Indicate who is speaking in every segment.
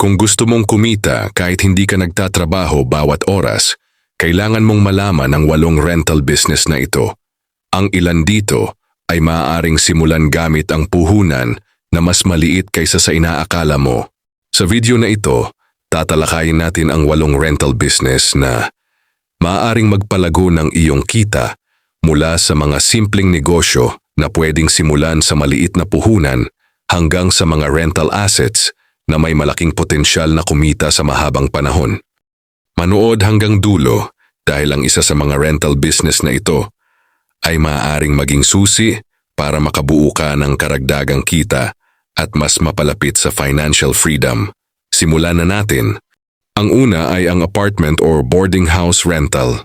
Speaker 1: Kung gusto mong kumita kahit hindi ka nagtatrabaho bawat oras, kailangan mong malaman ang 8 rental business na ito. Ang ilan dito ay maaaring simulan gamit ang puhunan na mas maliit kaysa sa inaakala mo. Sa video na ito, tatalakayin natin ang 8 rental business na maaaring magpalago ng iyong kita mula sa mga simpleng negosyo na pwedeng simulan sa maliit na puhunan hanggang sa mga rental assets na may malaking potensyal na kumita sa mahabang panahon. Manood hanggang dulo dahil ang isa sa mga rental business na ito ay maaaring maging susi para makabuo ka ng karagdagang kita at mas mapalapit sa financial freedom. Simulan na natin. Ang una ay ang apartment or boarding house rental.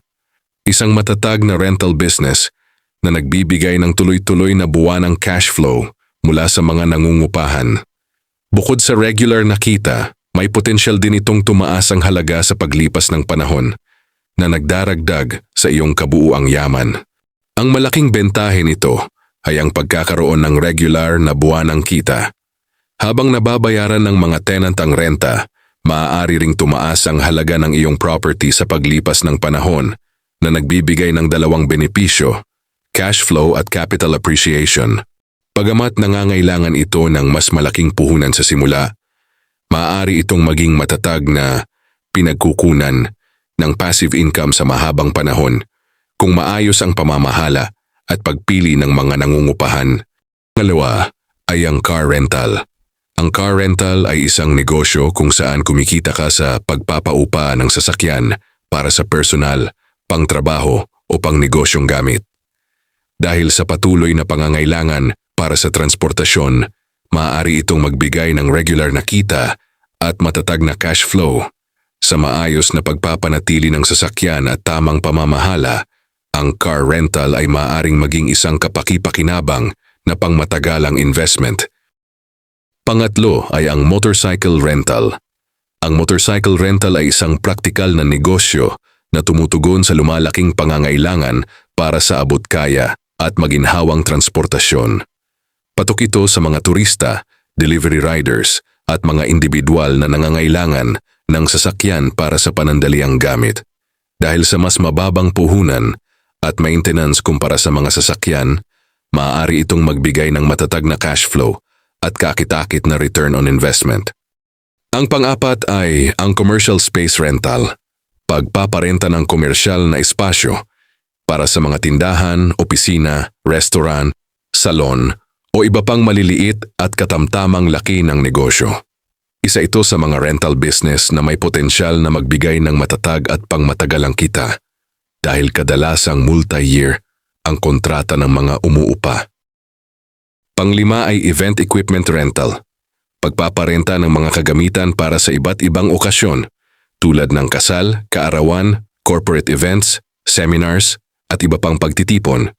Speaker 1: Isang matatag na rental business na nagbibigay ng tuloy-tuloy na buwanang cash flow mula sa mga nangungupahan. Bukod sa regular na kita, may potensyal din itong tumaas ang halaga sa paglipas ng panahon na nagdaragdag sa iyong kabuuang yaman. Ang malaking bentahe nito ay ang pagkakaroon ng regular na buwanang kita. Habang nababayaran ng mga tenant ang renta, maaari ring tumaas ang halaga ng iyong property sa paglipas ng panahon na nagbibigay ng 2 benepisyo, cash flow at capital appreciation. Bagamat nangangailangan ito ng mas malaking puhunan sa simula, maaari itong maging matatag na pinagkukunan ng passive income sa mahabang panahon kung maayos ang pamamahala at pagpili ng mga nangungupahan. Pangalawa ay ang car rental. Ang car rental ay isang negosyo kung saan kumikita ka sa pagpapaupa ng sasakyan para sa personal, pangtrabaho o pangnegosyong gamit. Dahil sa patuloy na pangangailangan para sa transportasyon, maaari itong magbigay ng regular na kita at matatag na cash flow. Sa maayos na pagpapanatili ng sasakyan at tamang pamamahala, ang car rental ay maaaring maging isang kapaki-pakinabang na pangmatagalang investment. Pangatlo ay ang motorcycle rental. Ang motorcycle rental ay isang praktikal na negosyo na tumutugon sa lumalaking pangangailangan para sa abot-kaya at maginhawang transportasyon. Patok ito sa mga turista, delivery riders at mga individual na nangangailangan ng sasakyan para sa panandaliang gamit. Dahil sa mas mababang puhunan at maintenance kumpara sa mga sasakyan, maaari itong magbigay ng matatag na cash flow at kakit-akit na return on investment. Ang pang-apat ay ang commercial space rental. Pagpaparenta ng komersyal na espasyo para sa mga tindahan, opisina, restaurant, salon o iba pang maliliit at katamtamang laki ng negosyo. Isa ito sa mga rental business na may potensyal na magbigay ng matatag at pangmatagalang kita dahil kadalasang multi-year ang kontrata ng mga umuupa. Panglima ay event equipment rental. Pagpaparenta ng mga kagamitan para sa iba't ibang okasyon tulad ng kasal, kaarawan, corporate events, seminars at iba pang pagtitipon.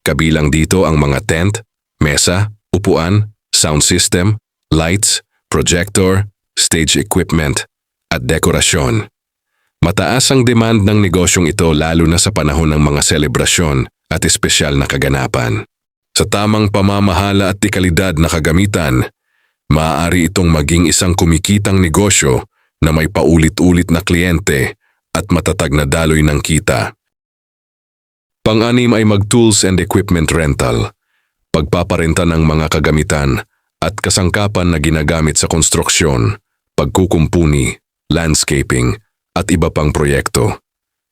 Speaker 1: Kabilang dito ang mga tent, mesa, upuan, sound system, lights, projector, stage equipment, at dekorasyon. Mataas ang demand ng negosyong ito lalo na sa panahon ng mga selebrasyon at espesyal na kaganapan. Sa tamang pamamahala at dekalidad na kagamitan, maaari itong maging isang kumikitang negosyo na may paulit-ulit na kliyente at matatag na daloy ng kita. Pang-anim ay mag-tools and equipment rental. Pagpaparenta ng mga kagamitan at kasangkapan na ginagamit sa konstruksyon, pagkukumpuni, landscaping at iba pang proyekto.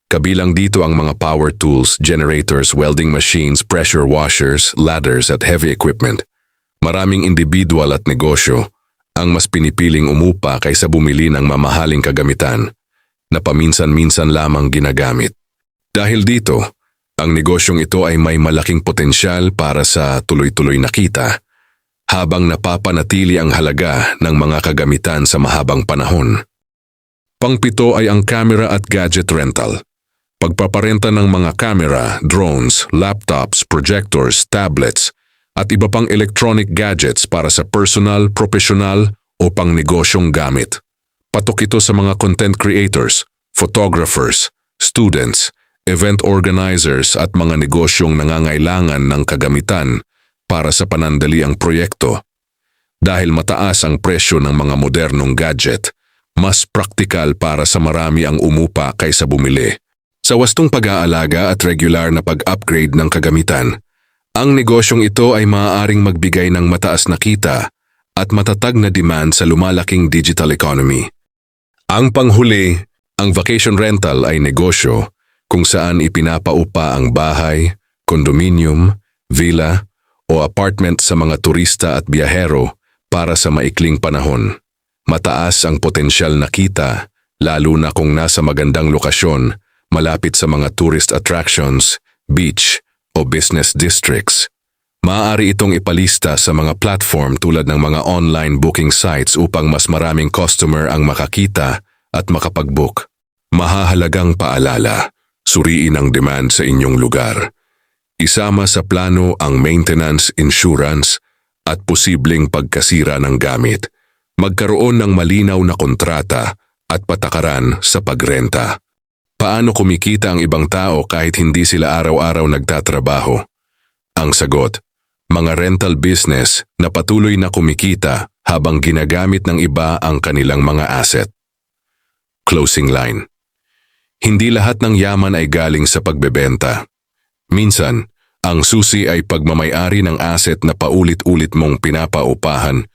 Speaker 1: Kabilang dito ang mga power tools, generators, welding machines, pressure washers, ladders at heavy equipment. Maraming individual at negosyo ang mas pinipiling umupa kaysa bumili ng mamahaling kagamitan na paminsan-minsan lamang ginagamit. Dahil dito, ang negosyong ito ay may malaking potensyal para sa tuloy-tuloy na kita habang napapanatili ang halaga ng mga kagamitan sa mahabang panahon. Pangpito ay ang camera at gadget rental. Pagpaparenta ng mga camera, drones, laptops, projectors, tablets at iba pang electronic gadgets para sa personal, professional o pangnegosyong gamit. Patok ito sa mga content creators, photographers, students, event organizers at mga negosyong nangangailangan ng kagamitan para sa panandaliang proyekto. Dahil mataas ang presyo ng mga modernong gadget, Mas praktikal para sa marami ang umupa kaysa bumili. Sa wastong pag-aalaga at regular na pag-upgrade ng kagamitan, ang negosyong ito ay maaaring magbigay ng mataas na kita at matatag na demand sa lumalaking digital economy. Ang panghuli, ang vacation rental ay negosyo kung saan ipinapaupa ang bahay, kondominium, villa o apartment sa mga turista at biyahero para sa maikling panahon. Mataas ang potensyal na kita, lalo na kung nasa magandang lokasyon, malapit sa mga tourist attractions, beach o business districts. Maaari itong ipalista sa mga platform tulad ng mga online booking sites upang mas maraming customer ang makakita at makapag-book. Mahahalagang paalala, suriin ang demand sa inyong lugar. Isama sa plano ang maintenance, insurance at posibleng pagkasira ng gamit. Magkaroon ng malinaw na kontrata at patakaran sa pagrenta. Paano kumikita ang ibang tao kahit hindi sila araw-araw nagtatrabaho? Ang sagot, mga rental business na patuloy na kumikita habang ginagamit ng iba ang kanilang mga asset. Closing line. Hindi lahat ng yaman ay galing sa pagbebenta. Minsan, ang susi ay pagmamay-ari ng asset na paulit-ulit mong pinapaupahan